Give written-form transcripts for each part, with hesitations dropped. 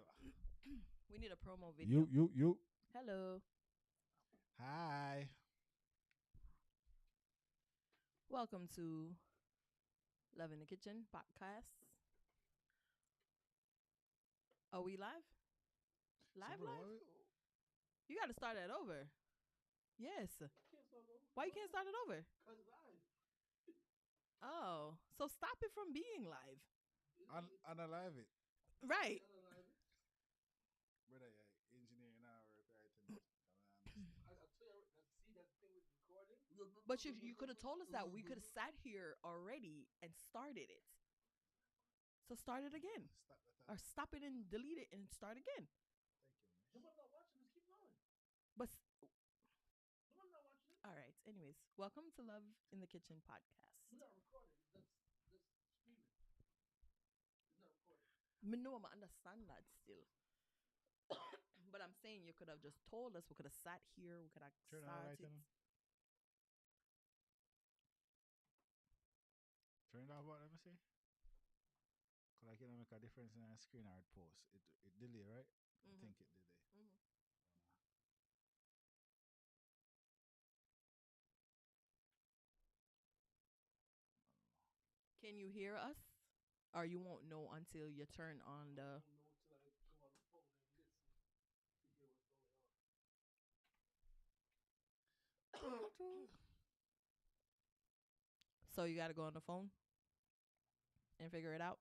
Killer. We need a promo video. You. Hello. Hi. Welcome to Love in the Kitchen podcast. Are we live? Live, So, bro, live? You got to start that over. Yes. Why you can't start it over? Oh, so stop it from being live. Unalive it. Right. Brother, yeah, engineering hour writing. But you could have told us that we could have sat here already and started it. So start it again. Or stop it and delete it and start again. Thank you, man. But all right. Anyways, welcome to Love in the Kitchen podcast. Me know I understand that still. But I'm saying you could have just told us. We could have sat here. We could have Turn on light started. on. Turn it off. What? Let me see. Cause like make a difference in a screen art post. It delay, right? I think it delay. Mhm. Can you hear us? Or you won't know until you turn on the. So you got to go on the phone and figure it out.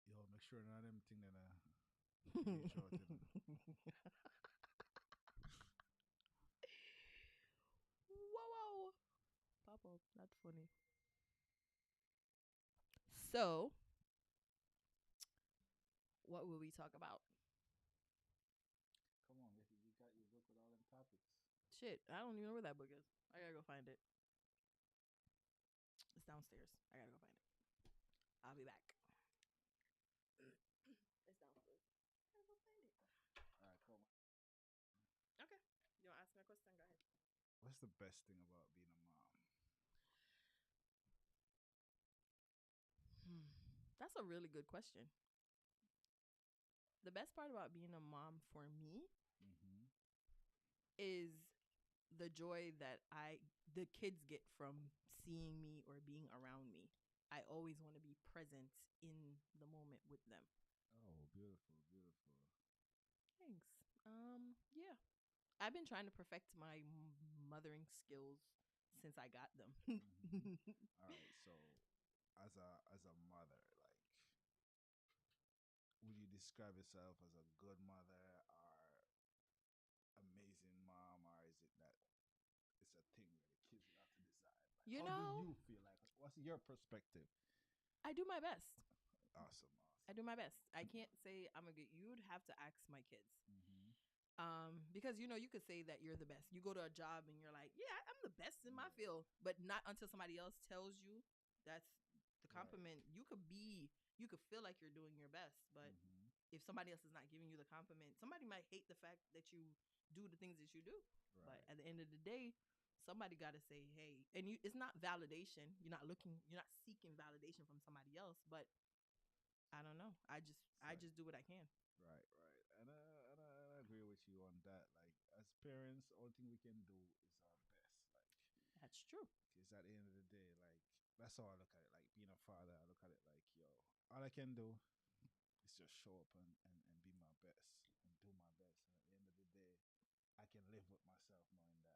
Yo, make sure none of them thing that Wow, reach out. You know. wow. Pop up. That's funny. So, what will we talk about? Come on, you got your book with all them topics. Shit, I don't even know where that book is. I gotta go find it. It's downstairs. I gotta go find it. I'll be back. It's downstairs. I gotta go find it. All right, come on. Okay. You want to ask me a question? Go ahead. What's the best thing about being a mom? That's a really good question. The best part about being a mom for me Mm-hmm. is the joy that the kids get from seeing me or being around me. I always want to be present in the moment with them. Oh, beautiful, beautiful. Thanks. Yeah. I've been trying to perfect my mothering skills since I got them. Mm-hmm. All right, so as a mother, like, would you describe yourself as a good mother or amazing mom, or is it that it's a thing where the kids will have to decide? Like, You how do know, you feel? Like, what's your perspective? I do my best. Awesome, I awesome. do my best. I can't say I'm a good. You'd have to ask my kids. Mm-hmm. Because you could say that you're the best. You go to a job and you're like, yeah, I'm the best in my Yeah. field, but not until somebody else tells you that's the Right. compliment. You could feel like you're doing your best, but Mm-hmm. if somebody else is not giving you the compliment, somebody might hate the fact that you do the things that you do. But Right. at the end of the day, somebody got to say, hey, and it's not validation. You're not seeking validation from somebody else, but I don't know. I Right. just do what I can. Right, right. And I agree with you on that. Like, as parents, all thing we can do is our best. Like, That's true. because at the end of the day, like, that's how I look at it. Like, being a father, I look at it like, yo, all I can do is just show up and be my best and do my best. And at the end of the day, I can live with myself knowing that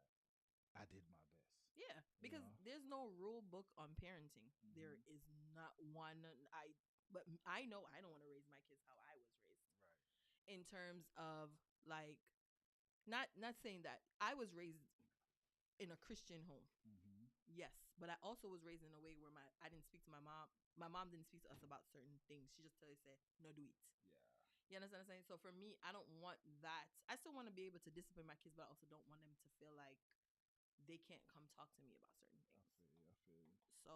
I did my best. Yeah, You because know? there's no rule book on parenting. There Mm-hmm. is not one. But I know I don't want to raise my kids how I was raised. Right. In terms of like, not saying that I was raised in a Christian home. Mm-hmm. Yes, but I also was raised in a way where I didn't speak to my mom. My mom didn't speak to us about certain things. She just tell us, say, no, do it. Yeah. You understand what I'm saying? So for me, I don't want that. I still want to be able to discipline my kids, but I also don't want them to feel like they can't come talk to me about certain I things. feel you. I feel you. So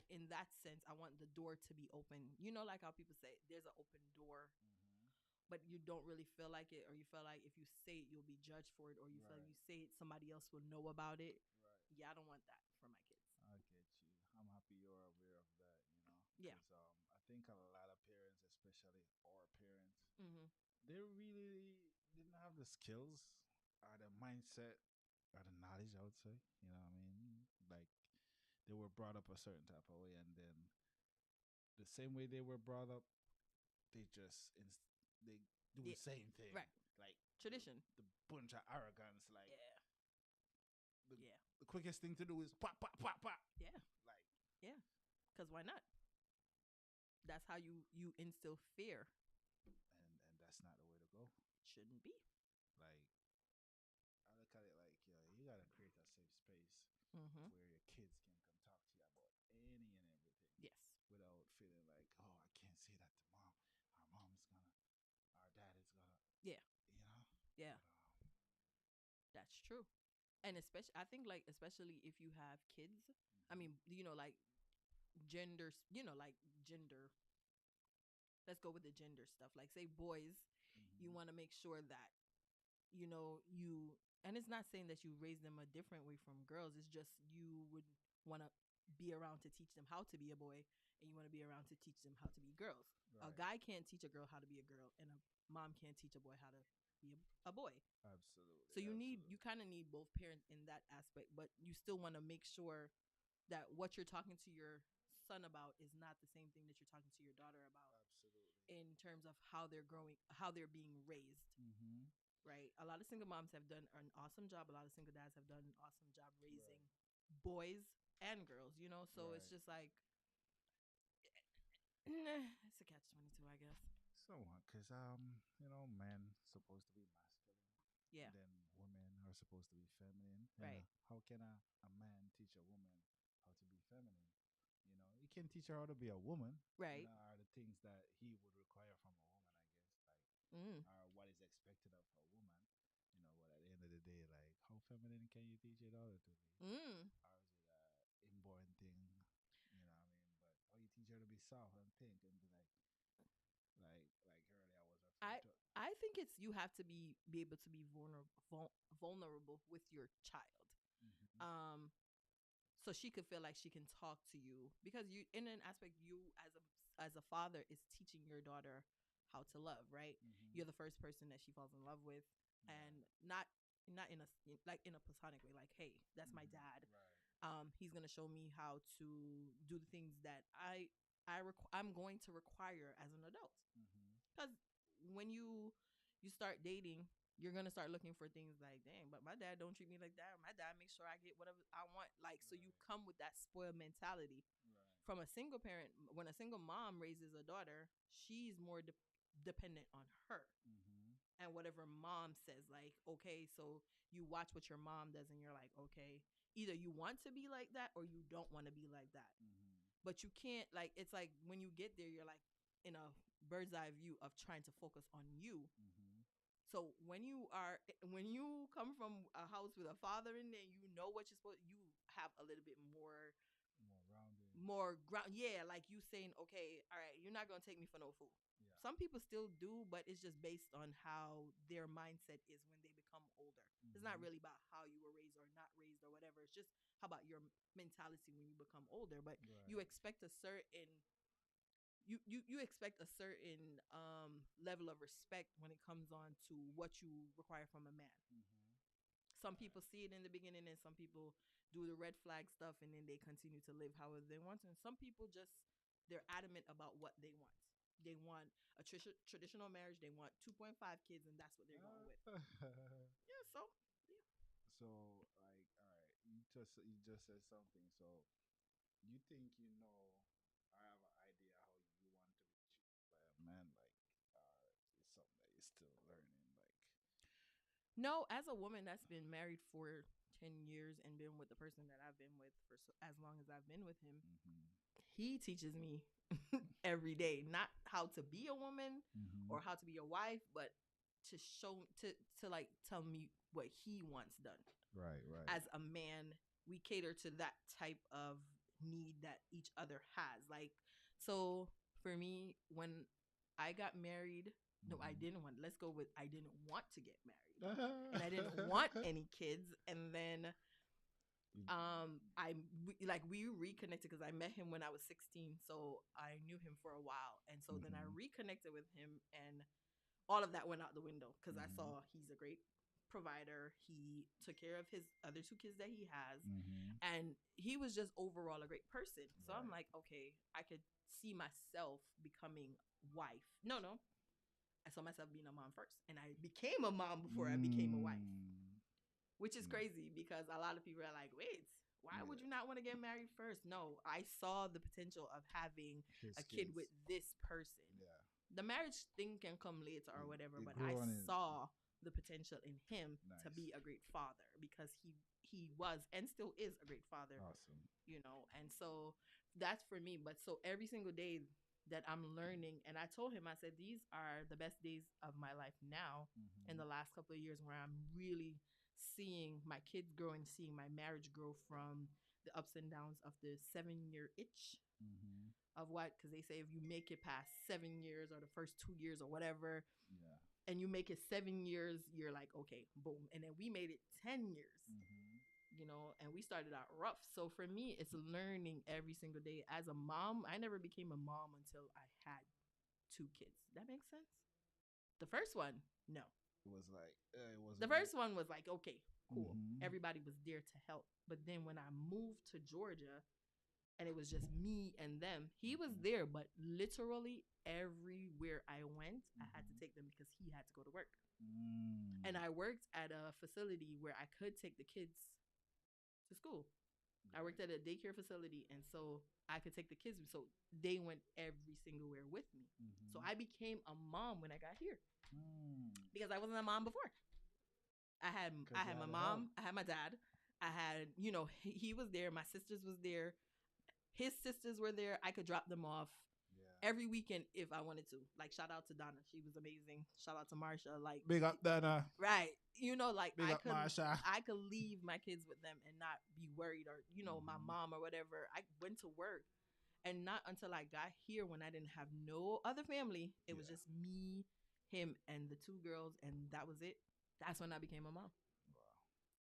in that sense, I want the door to be open. You know, like how people say there's an open door, Mm-hmm. but you don't really feel like it, or you feel like if you say it, you'll be judged for it, or you feel like Right. you say it, somebody else will know about it. Right. Yeah, I don't want that for my kids. I get Yeah. because I think a lot of parents, especially our parents, Mm-hmm. they really didn't have the skills or the mindset or the knowledge. I would say, you know what I mean? Like they were brought up a certain type of way, and then the same way they were brought up, they just they do Yeah. the same thing, Right. like Tradition. the bunch of arrogance. Like Yeah. the, Yeah. the quickest thing to do is pop, pop, pop, pop. Yeah. Like Yeah. Because why not? That's how you instill fear. and that's not the way to go. Shouldn't be. Like I look at it like, yo, you gotta create a safe space Mm-hmm. where your kids can come talk to you about any and everything Yes. without feeling like, oh, I can't say that to mom. Our mom is gonna, our dad is gonna, Yeah. you know. Yeah. But, That's true. And especially, I think, like, especially if you have kids, I mhm, mean, like gender, like gender, let's go with the gender stuff. Like, say, boys, you mhm, want to make sure that, and it's not saying that you raise them a different way from girls. It's just you would want to be around to teach them how to be a boy, and you want to be around to teach them how to be girls. A right, guy can't teach a girl how to be a girl, and a mom can't teach a boy how to be a boy. absolutely, So you absolutely, kind of need both parents in that aspect, but you still want to make sure that what you're talking to your son about is not the same thing that you're talking to your daughter about absolutely. in terms of how they're growing, how they're being raised, Mm-hmm. right? A lot of single moms have done an awesome job. A lot of single dads have done an awesome job Right, raising boys and girls, so it's right. just like nah, it's a catch 22, I guess. Somewhat, because men supposed to be masculine, Yeah. and then women are supposed to be feminine. And Right. how can a man teach a woman how to be feminine? He can teach her how to be a woman. Right. Are the things that he would require from a woman, I guess, like Mm. what is expected of a woman. But at the end of the day, like, how feminine can you teach your daughter to be? Mm. Or is it a inborn thing? You know what I mean? But how you teach her to be soft and pink and be like earlier I was I referring to. I think it's you have to be able to be vulnerable with your child. Mm-hmm. Um so she could feel like she can talk to you, because you, in an aspect, you as a father is teaching your daughter how to love, right? Mm-hmm. You're the first person that she falls in love with, Right. and not in a like in a platonic way, like, hey, that's my Mm-hmm. dad. Right. He's going to show me how to do the things that I'm going to require as an adult. Mm-hmm. Because when you start dating, you're gonna start looking for things like, dang, but my dad don't treat me like that. My dad makes sure I get whatever I want. Like, so you Right. come with that spoiled mentality. Right. From a single parent, when a single mom raises a daughter, she's more dependent on her Mm-hmm. and whatever mom says. Like, okay, so you watch what your mom does, and you're like, okay, either you want to be like that or you don't want to be like that. Mm-hmm. But you can't, like, it's like when you get there, you're like in a bird's eye view of trying to focus on you. Mm-hmm. So when you come from a house with a father in there, what you're supposed, you have a little bit More rounded. more ground. Yeah, like you saying, okay, all right, you're not gonna take me for no fool. Yeah. Some people still do, but it's just based on how their mindset is when they become older. It's not Mm-hmm. really about how you were raised or not raised or whatever. It's just how about your mentality when you become older. But you Right. expect a certain you expect a certain level of respect when it comes on to what you require from a man. Mm-hmm. Some Right. people see it in the beginning, and some people do the red flag stuff, and then they continue to live however they want to. And some people just, they're adamant about what they want. They want a traditional marriage. They want 2.5 kids, and that's what they're going with. Yeah. So yeah. So, like, all right, you just said something. So, you think I have an idea how you want to be treated by a man, like, it's something that you're still learning, like. No, as a woman that's been married for 10 years and been with the person that I've been with for as long as I've been with him, Mm-hmm. he teaches me every day not how to be a woman Mm-hmm. or how to be a wife, but to show to like tell me what he wants done. Right. Right. As a man, we cater to that type of need that each other has. Like, so for me, when I got married, no, I Mm-hmm. didn't want. Let's go with I didn't want to get married, and I didn't want any kids. And then We reconnected because I met him when I was 16, so I knew him for a while, and so then I Mhm. reconnected with him, and all of that went out the window because I Mhm. saw he's a great provider. He took care of his other two kids that he has, Mhm. and he was just overall a great person. So I'm Right. like, okay, I could see myself becoming wife. No, I saw myself being a mom first, and I became a mom before I became a wife, Mm. which is Mm. crazy because a lot of people are like, wait, why would Yeah. you not want to get married first? No, I saw the potential of having His a kid kids. with this person. Yeah. The marriage thing can come later or It, whatever, it but I grew on it. saw the potential in him to Nice. be a great father because he was and still is a great father, Awesome. and so that's for me. But so every single day that I'm learning, and I told him, I said, these are the best days of my life now in Mhm. the last couple of years where I'm really seeing my kids grow and seeing my marriage grow from the ups and downs of the 7 year itch Mhm. of what, because they say if you make it past 7 years or the first 2 years or whatever, Yeah. and you make it 7 years, you're like, okay, boom. And then we made it 10 years, Mhm. and we started out rough. So for me, it's learning every single day. As a mom, I never became a mom until I had two kids. That makes sense? The first one, no. It was like it The wasn't like. first one was like, okay, cool. Mhm. Everybody was there to help. But then when I moved to Georgia and it was just me and them, he was Mhm. there, but literally everywhere I went, I had to Mhm. take them because he had to go to work. Mm. And I worked at a facility where I could take the kids to school. I worked at a daycare facility, and so I could take the kids. So they went every single where with me. So Mhm. I became a mom when I got here Mm. because I wasn't a mom before. I had Because I you had my had to help. mom, I had my dad, I had he was there, my sisters was there, his sisters were there. I could drop them off Yeah. every weekend if I wanted to. Like shout out to Donna, she was amazing. Shout out to Marsha, like Big up, Dana. right, like Big up, Marsha. I could leave my kids with them and not be worried or my Mhm. mom or whatever. I went to work, and not until I got here when I didn't have no other family. It was Yeah. just me, him, and the two girls, and that was it. That's when I became a mom. Wow.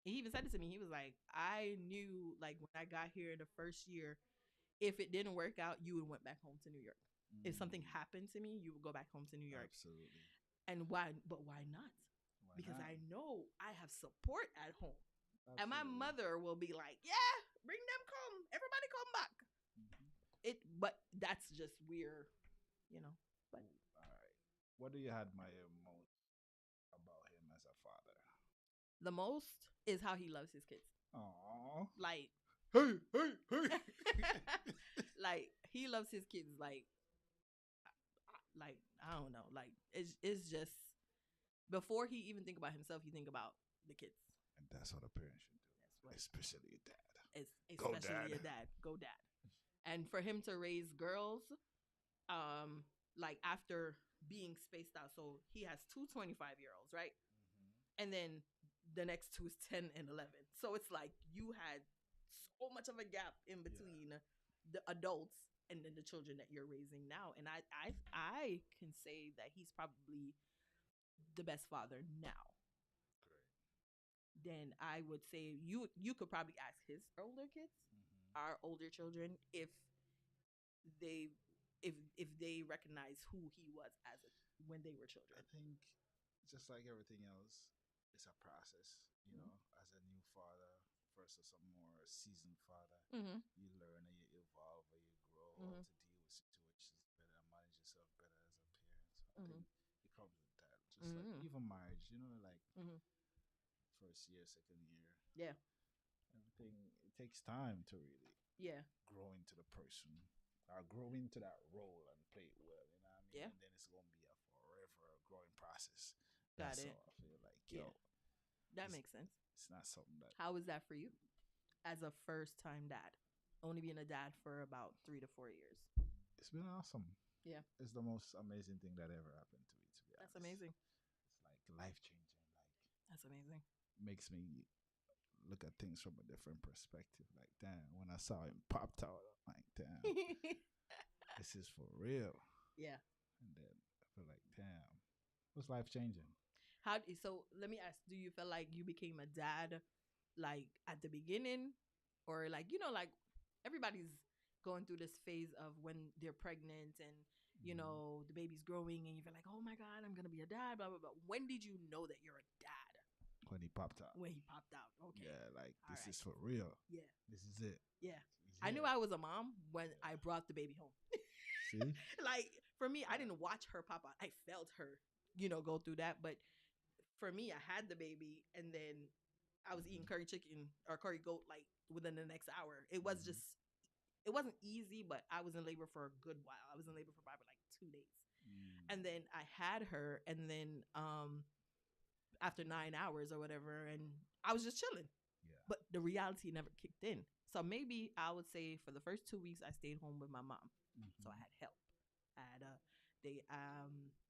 He even said it to me. He was like, I knew like when I got here the first year, if it didn't work out, you would went back home to New York. If something Mm. happened to me, you would go back home to New York. Absolutely. And why? But why not? Why Because not? I know I have support at home, and my Absolutely. mother will be like, "Yeah, bring them come. Everybody come back." Mhm. But that's just weird, you know. But All right. What do you admire most about him as a father? the most is how he loves his kids. Oh. Like, Hey, hey, hey. like he loves his kids. Like I don't know. Like it's just before he even think about himself, he think about the kids. And that's what a parent should do, That's what especially a dad. is, Go, especially dad. a dad. Go dad. And for him to raise girls, like after being spaced out, so he has two 25-year-olds, right? Mhm. And then the next two is 10 and 11. So it's like you had so much of a gap in Yeah. between the adults and then the children that you're raising now. And I can say that he's probably the best father now. Great. Then I would say you could probably ask his older kids, Mhm. our older children, they if they recognize who he was when they were children. I think just like everything else, it's a process. Mhm. As a new father versus a more seasoned father, Mm-hmm. you learn and you evolve and you grow how Mm-hmm. to deal with situations better and manage yourself better as a parent. So I Mm-hmm. think it comes with that. Just like Mm-hmm. even marriage, like Mm-hmm. first year, second year, Yeah. everything it takes time to really Yeah. grow into the person or grow into that role and play it well, you know what I mean? Yeah. And then it's gonna be a forever growing process. Got That's it. all I feel like, Yeah. That it's, makes sense. it's not something that How was that for you as a first time dad? Only being a dad for about 3 to 4 years. it's been awesome. Yeah. It's the most amazing thing that ever happened to me, to be That's honest. amazing. It's like life changing, like That's amazing. makes me look at things from a different perspective. Like, damn, when I saw him popped out, I'm like, damn, this is for real. Yeah. And then I feel like, damn, it was life changing. So let me ask, do you feel like you became a dad like at the beginning or like like everybody's going through this phase of when they're pregnant and the baby's growing and you feel like, oh my God, I'm gonna be a dad, blah blah blah. When did you know that you're a dad? When he popped out. When he popped out. Okay. Yeah, like All this right. is for real. Yeah. This is it. Yeah. This is I knew it. I was a mom when I brought the baby home. See? Like for me, I didn't watch her pop out. I felt her, go through that. But for me, I had the baby and then I was eating curry chicken or curry goat like within the next hour. It was Mhm. just, it wasn't easy, but I was in labor for a good while. I was in labor for probably like 2 days. And then I had her, and then after 9 hours or whatever, and I was just chilling. Yeah. But the reality never kicked in. So maybe I would say for the first 2 weeks I stayed home with my mom. So I had help. I had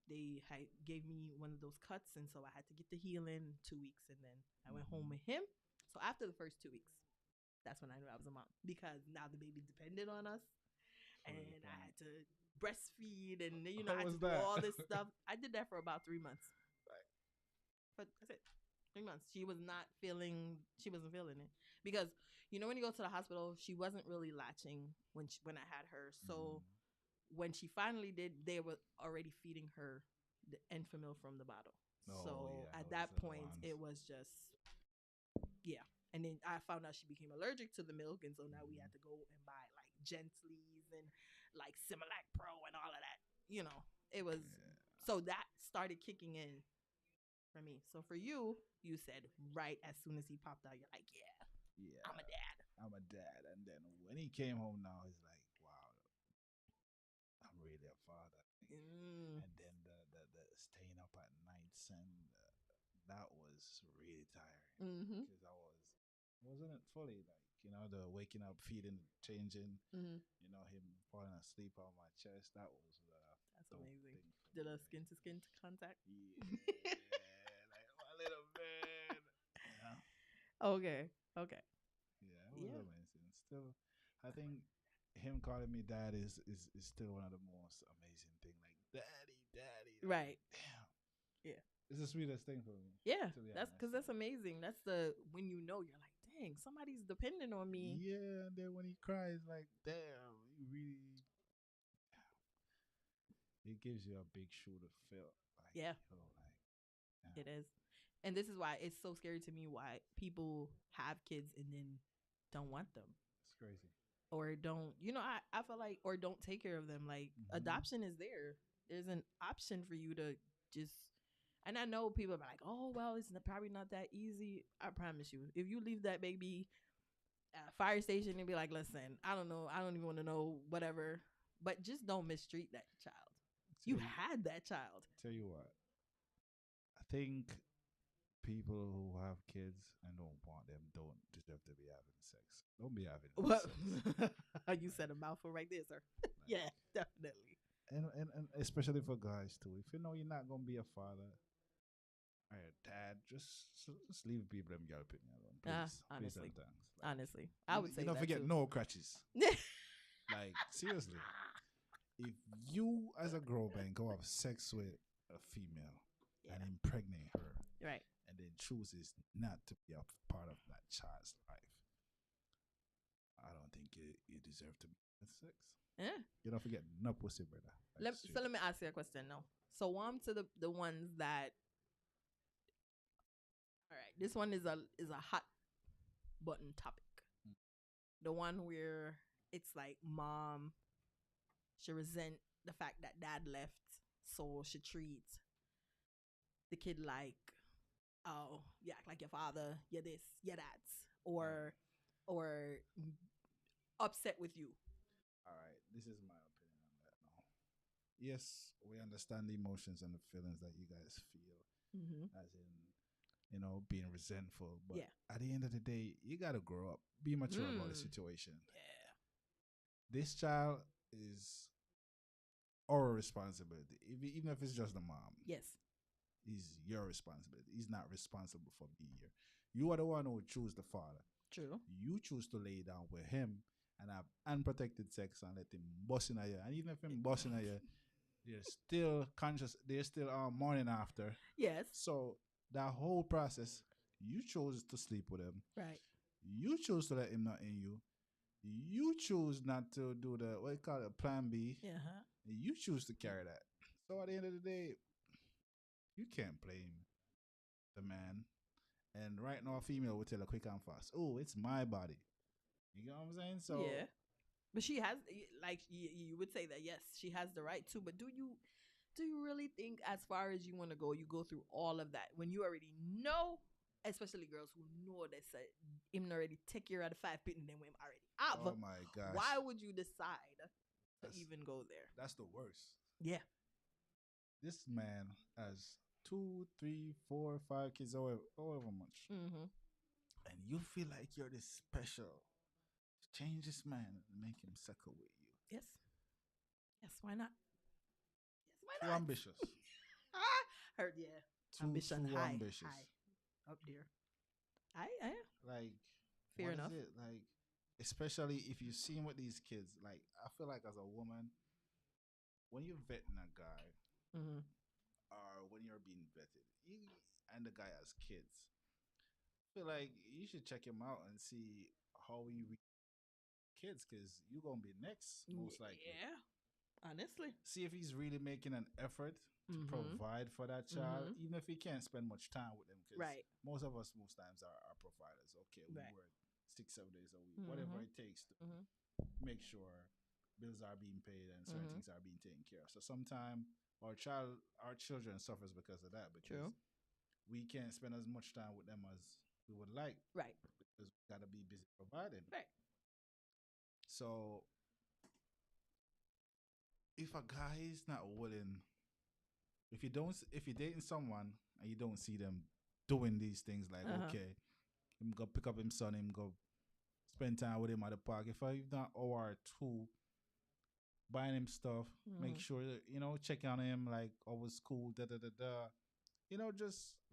they had gave me one of those cuts, and so I had to get the healing 2 weeks, and then I went home with him. So after the first 2 weeks, that's when I knew I was a mom, because now the baby depended on us, and I had to breastfeed, and I had to do all this stuff. I did that for about 3 months. Right. But that's it. 3 months. She wasn't feeling it, because when you go to the hospital, she wasn't really latching when I had her. So when she finally did, they were already feeding her the Enfamil from the bottle. So at that point, it was just And then I found out she became allergic to the milk, and so now we had to go and buy like Gentleys and like Similac Pro and all of that. It was so that started kicking in for me. So for you, you said right as soon as he popped out, you're like, yeah, I'm a dad. I'm a dad. And then when he came home now, he's like, wow, I'm really a father. And then the staying up at nights, and that was really tiring, because wasn't it fully like the waking up, feeding, changing, him falling asleep on my chest. That was that's amazing. Did a skin to skin contact? Yeah, like my little man. Okay. Yeah, it was amazing. Still, I think him calling me dad is still one of the most amazing thing. Like daddy. Right. Damn. Yeah. It's the sweetest thing for me. Yeah, that's because that's amazing. That's when you're like, dang, somebody's depending on me. Yeah, and then when he cries, like, damn, he really, it gives you a big shoe to fill. Like, It is. And this is why it's so scary to me why people have kids and then don't want them. It's crazy. Or don't, I feel like, or don't take care of them. Like, adoption is there. There's an option for you to just, and I know people are like, oh, well, it's probably not that easy. I promise you, if you leave that baby at a fire station and be like, listen, I don't know, I don't even want to know, whatever, but just don't mistreat that child. You had that child. Tell you what, I think people who have kids and don't want them don't deserve to be having sex. Don't be having sex. You said a mouthful right there, sir. Yeah, definitely. And especially for guys too. If you know you're not gonna be a father or a dad, just leave people and your opinion alone. Please. Honestly. Please and thanks. Like, honestly, I would say don't that forget too. no crutches. Like, seriously. If you as a girl man go have sex with a female and impregnate her, right, and then chooses not to be a part of that child's life, I don't think you deserve to be with sex. Yeah. You don't forget no pussy, brother. Like, so let me ask you a question now. So to the ones that, all right, this one is a hot button topic. The one where it's like mom, she resent the fact that dad left, so she treats the kid like, oh, you act like your father, you're this, you're that, or upset with you. All right, this is my opinion on that now. Yes, we understand the emotions and the feelings that you guys feel, as in, being resentful. But at the end of the day, you got to grow up, be mature about the situation. Yeah. This child is our responsibility, even if it's just the mom. Yes. Is your responsibility. He's not responsible for being here. You are the one who choose the father. True. You choose to lay down with him and have unprotected sex and let him bust in a you. And even if him busting a you, they're still conscious. They're still morning after. Yes. So that whole process, you chose to sleep with him. Right. You choose to let him not in you. You choose not to do the what you call it, plan B. Yeah. And you choose to carry that. So at the end of the day, you can't blame the man. And right now, a female will tell her quick and fast, "Oh, it's my body." You know what I'm saying? So Yeah. But she has, like, you would say that yes, she has the right to. But do you really think, as far as you want to go, you go through all of that when you already know, especially girls who know that say him already take care of the 5 pit and then when him already oh have. my gosh, Why would you decide to that's even go there? that's the worst. Yeah. This man has two, three, four, 5 kids, however much, Mm-hmm. and you feel like you're this special. Change this man and make him settle with you. Yes. Yes. Why not? Yes. Why Too not? ambitious. Heard, yeah. Too High, ambitious. high, up there. I Like, fair what is enough. it? Like, especially if you see him with these kids, like, I feel like as a woman, when you're vetting a guy Mm-hmm. or when you're being vetted, and the guy has kids, I feel like you should check him out and see how he kids because you're going to be next, most likely. Yeah. Honestly. See if he's really making an effort to Mm-hmm. provide for that child, Mm-hmm. even if he can't spend much time with them. Because Right. most of us, most times, are providers. Okay, we Right. work 6, 7 days a week, whatever Mm-hmm. it takes to Mm-hmm. make sure bills are being paid and certain Mm-hmm. things are being taken care of. So sometimes our children suffers because of that because True. we can't spend as much time with them as we would like Right. because we gotta be busy providing. Right. So if a guy is not willing, if you're dating someone and you don't see them doing these things, like Uh-huh. okay, him go pick up him son, him go spend time with him at the park. If I've done or two buying him stuff, make Mm-hmm. sure that, check on him like always cool, da da da da.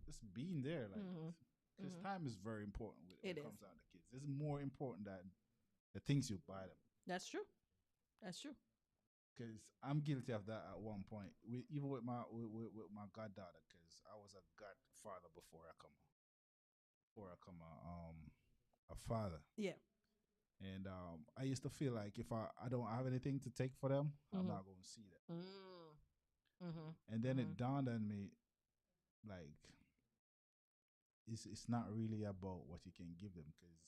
Just being there, like Mm-hmm. because Mm-hmm. time is very important when It it is. comes down to kids. It's more important than the things you buy them. That's true. That's true. Because I'm guilty of that at one point. Even with with my goddaughter, because I was a godfather before I come a father, Yeah. and I used to feel like if I don't have anything to take for them, I'm Mm-hmm. not going to see them. Mm-hmm. And then Mm-hmm. it dawned on me, like it's not really about what you can give them, because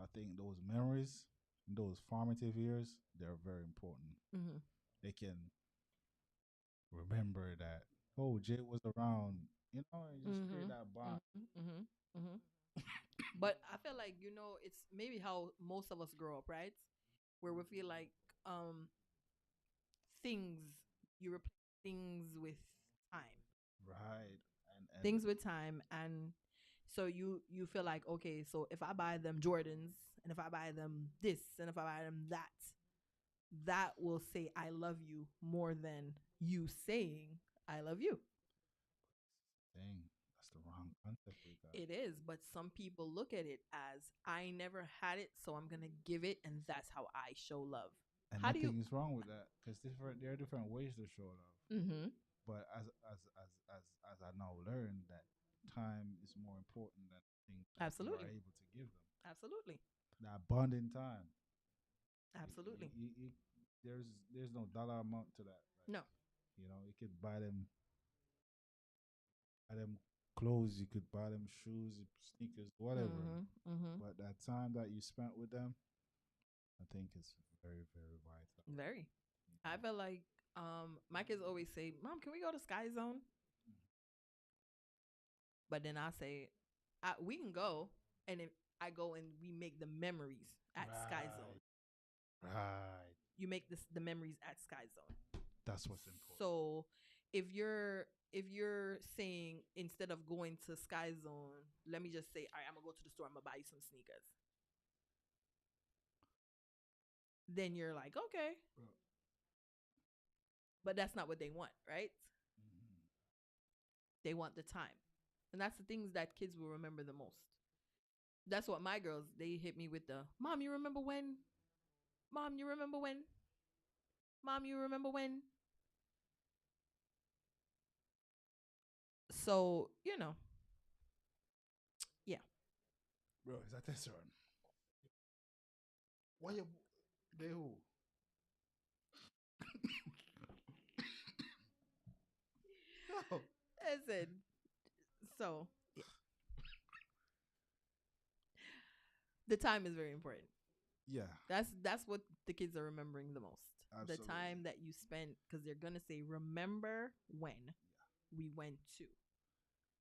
I think those memories, those formative years, they're very important. Mm-hmm. They can remember that, oh, Jay was around, and just create Mm-hmm. that bond. Mm-hmm. Mm-hmm. Mm-hmm. But I feel like, it's maybe how most of us grow up, right? Where we feel like um things you replace things with time. Right. And Things with time, and so you feel like, okay, so if I buy them Jordans, and if I buy them this, and if I buy them that, that will say I love you more than you saying I love you. dang, that's the wrong concept we got. It is, but some people look at it as I never had it, so I'm gonna give it, and that's how I show love. And How do you? nothing is wrong with that, because there are different ways to show love. Mm-hmm. But as I now learned that time is more important than things that you are Absolutely, able to give them. absolutely, That bonding time. absolutely. There's no dollar amount to that. Like, No. you could buy them clothes, you could buy them shoes, sneakers, whatever. Mm-hmm. Mm-hmm. But that time that you spent with them, I think is very, very vital. Very. I feel like my kids always say, "Mom, can we go to Sky Zone?" But then I say, "We can go," and then I go and we make the memories at Sky Zone. Right. Right. You make the memories at Sky Zone. That's what's important. So if you're saying, instead of going to Sky Zone, let me just say, all right, I'm gonna go to the store, I'm gonna buy you some sneakers. Then you're like, okay, but that's not what they want, right? Mhm. They want the time, and that's the things that kids will remember the most. That's what my girls, they hit me with the mom. You remember when? Mom, you remember when? Mom, you remember when? So yeah. Bro, is that this one? Why you they who? No. Listen, so yeah, the time is very important. Yeah, That's what the kids are remembering the most. The absolutely. time that you spent, because they're gonna say, "Remember when we went to,"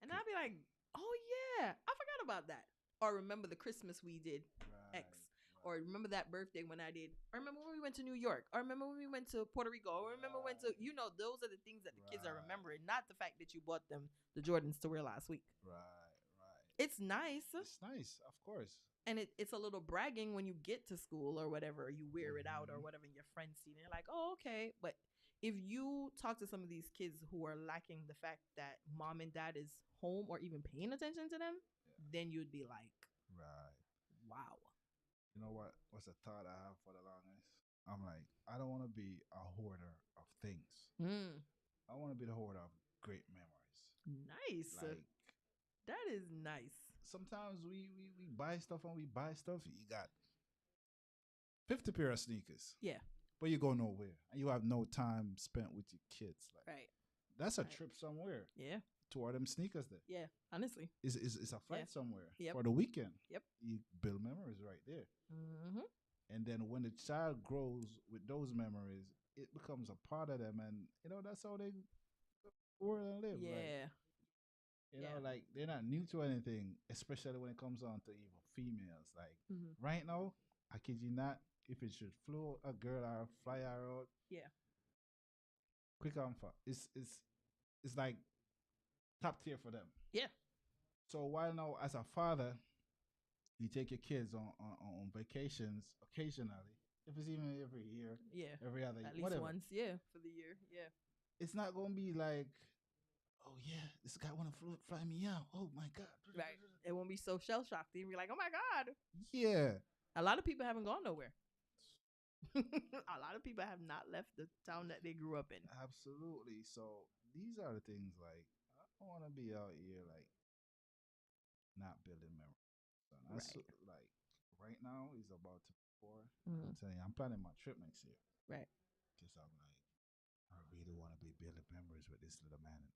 and I'll be like, "Oh yeah, I forgot about that." Or remember the Christmas we did Right, X. Or remember that birthday when I did. Or remember when we went to New York. Or remember when we went to Puerto Rico. Or remember when to, those are the things that the kids are Right. remembering, not the fact that you bought them the Jordans to wear last week. right, right. It's nice. It's nice, of course. And it's a little bragging when you get to school or whatever, you wear it out or Mhm. whatever, and your friends see it. And you're like, oh, okay. But if you talk to some of these kids who are lacking the fact that mom and dad is home or even paying attention to them, then you'd be like, Right. wow. You know what? What's a thought I have for the longest? I'm like, I don't want to be a hoarder of things. Mm, I want to be the hoarder of great memories. nice. Like That is nice. sometimes we buy stuff and we buy stuff. You got 50 pair of sneakers. Yeah. But you go nowhere and you have no time spent with your kids. Like Right. that's a Right. trip somewhere Yeah. to wear them sneakers there. Yeah. Honestly. It's a flight Yeah. somewhere Yep. for the weekend. Yep. You build memories right there. Mm-hmm. And then when the child grows with those memories, it becomes a part of them, and that's how they work and live. Like, Yeah. like they're not new to anything, especially when it comes on to even females. Like Mm-hmm. right now, I kid you not, if it should flow a girl or fly her out, Yeah. quick on for it's like top tier for them. Yeah. So while now as a father, you take your kids on vacations occasionally, if it's even every year, Yeah. every other At least whatever. once. Yeah. For the year. Yeah. It's not gonna be like, oh yeah, this guy wanna fly me out. Oh my god. Right. It won't be so shell shocked. You'll be like, oh my God. Yeah. A lot of people haven't gone nowhere. A lot of people have not left the town that they grew up in. Absolutely. So these are the things like I don't wanna be out here like not building memories. So that's Right. like right now is about to pour. Mhm. I'm telling you, I'm planning my trip next year. Right. Because I'm like, I really want to be building memories with this little man.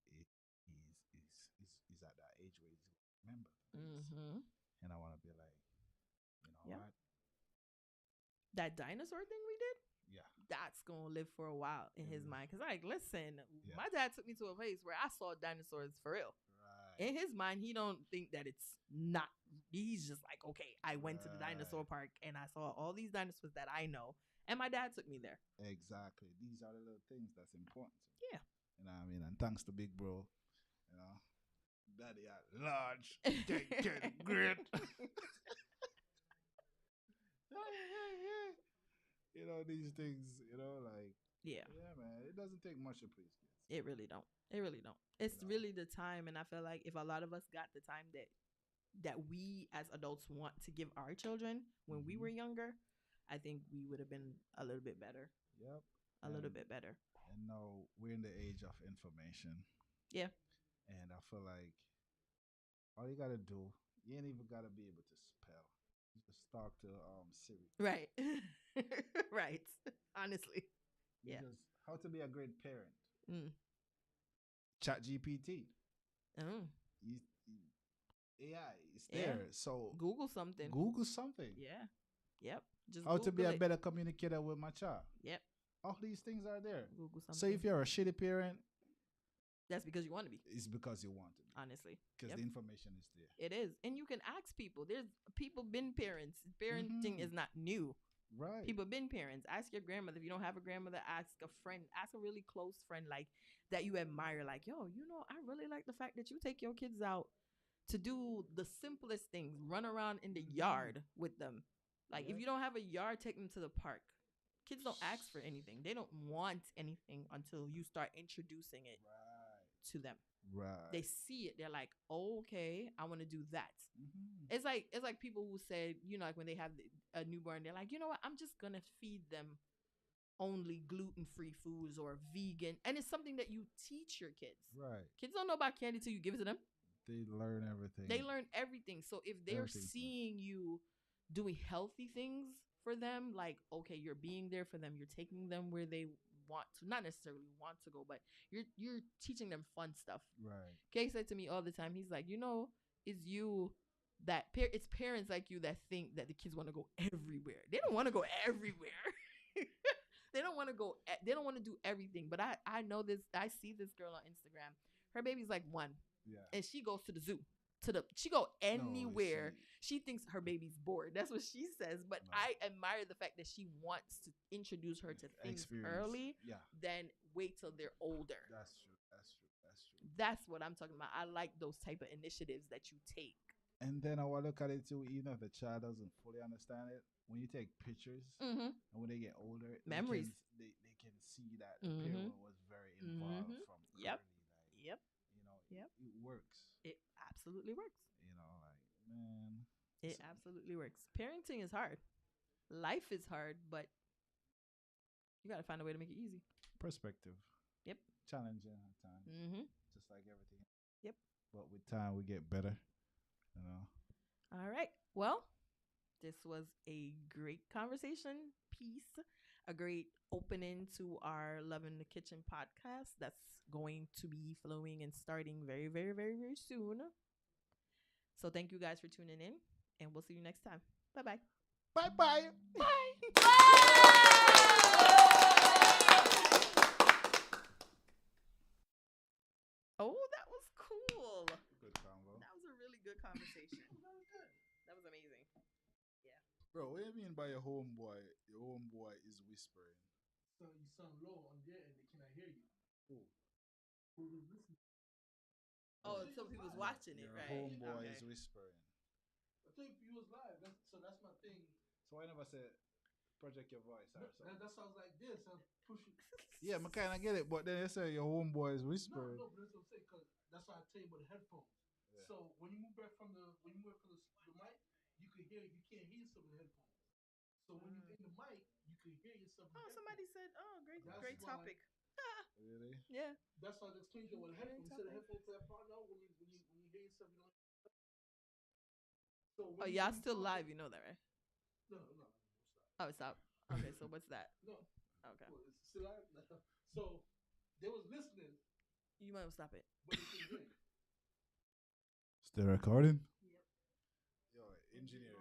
He's at that age where he's gonna remember things. Mm-hmm. And I want to be like, you know Yep. what? That dinosaur thing we did, Yeah. that's gonna live for a while in his Mhm. mind. Cause like, listen, Yeah. my dad took me to a place where I saw dinosaurs for real. Right. In his mind, he don't think that it's not. He's just like, okay, I went to the dinosaur Right. park and I saw all these dinosaurs that I know, and my dad took me there. Exactly. These are the little things that's important to me. Yeah. You know what I mean? And thanks to Big Bro, Daddy at large, get great. These things, like, Yeah. yeah, man, it doesn't take much to please kids. It really don't. It really don't. It's No. really the time, and I feel like if a lot of us got the time that we as adults want to give our children when we Mhm. were younger, I think we would have been a little bit better. Yep. A little And- bit better. And now we're in the age of information. Yeah. And I feel like all you gotta do, you ain't even gotta be able to spell. You just talk to Siri. Right. Right. Honestly. Yeah. Because how to be a great parent. Mm. Chat GPT. Oh. AI is Yeah. there. So Google something. Google something. Yeah. Yep. Just How to be Google a it. better communicator with my child. Yep. All these things are there. Google something. So if you're a shitty parent, that's because you want to be. it's because you want to be. Honestly. Because Yep. the information is there. It is. And you can ask people. There's people been parents. Parenting Mhm. is not new. Right. People been parents. Ask your grandmother. If you don't have a grandmother, ask a friend. Ask a really close friend like that you admire. Like, yo, I really like the fact that you take your kids out to do the simplest things. Run around in the yard with them. Like, if Yep. you don't have a yard, take them to the park. Kids don't ask for anything. They don't want anything until you start introducing it Right. to them. Right. They see it. They're like, oh, okay, I want to do that. Mhm. It's like people who said, like when they have a newborn, they're like, you know what? I'm just gonna feed them only gluten-free foods or vegan, and it's something that you teach your kids. Right. Kids don't know about candy till you give it to them. They learn everything. They learn everything. So if they're Everything's learned. seeing you doing healthy things for them, like, okay, you're being there for them, you're taking them where they want to, not necessarily want to go, but you're teaching them fun stuff. Right. Kay said to me all the time, he's like, it's you that it's parents like you that think that the kids want to go everywhere. They don't want to go everywhere. They don't want to go. They don't want to do everything. But I know this. I see this girl on Instagram. Her baby's like 1, Yeah. and she goes to the zoo. She go anywhere. No, She thinks her baby's bored. That's what she says. But No. I admire the fact that she wants to introduce her to things Experience. early. Yeah. Then wait till they're older. That's true. That's true. That's true. That's what I'm talking about. I like those type of initiatives that you take. And then I want to look at it too, even if the child doesn't fully understand it, when you take pictures Mm-hmm. and when they get older, Memories. they can see that the Mhm. parent was very involved Mhm. from Yep. early. Yep. You know, Yep. it works. It absolutely works. You know, like, man. It absolutely works. Parenting is hard. Life is hard, but you got to find a way to make it easy. Perspective. Yep. Challenging at times, Mm-hmm. just like everything. Yep. But with time, we get better. You know. All right. Well, this was a great conversation piece, a great opening to our Love in the Kitchen podcast that's going to be flowing and starting very, very, very, very soon. So thank you guys for tuning in, and we'll see you next time. Bye-bye. Bye. Bye. Oh, that was cool. Good combo. That was a really good conversation. That was amazing. Bro, what do you mean by your homeboy? Your homeboy is whispering. So you sound low on their end. They cannot hear you. Oh. Who was listening? Oh, so he was watching it, Your right? homeboy Okay. is whispering. I think you was live. That's my thing. So I never said project your voice or something. That sounds like this. I'm pushing. Yeah, I kind of get it, but then you say your homeboy is No, whispering. but that's what I'm saying. Cause that's why I tell you about the headphones. Yeah. So when you move back from the the mic, you can hear. You can't hear yourself in the headphones. So when you're in the mic, you can hear yourself. In Oh, the somebody headphones. said, "Oh, great, That's great why- topic." Really? Yeah. That's why I explained to you with the Great headphones. Instead of topic. headphones to that part now, when you hear yourself, you don't. So Oh, when y'all when still talking- live, you know that, right? No. Oh, stop. Okay, so what's that? No. Okay, Well, it's still live. So they was listening, you might stop it. but they couldn't hear you. Still recording? Yep. Yo, engineer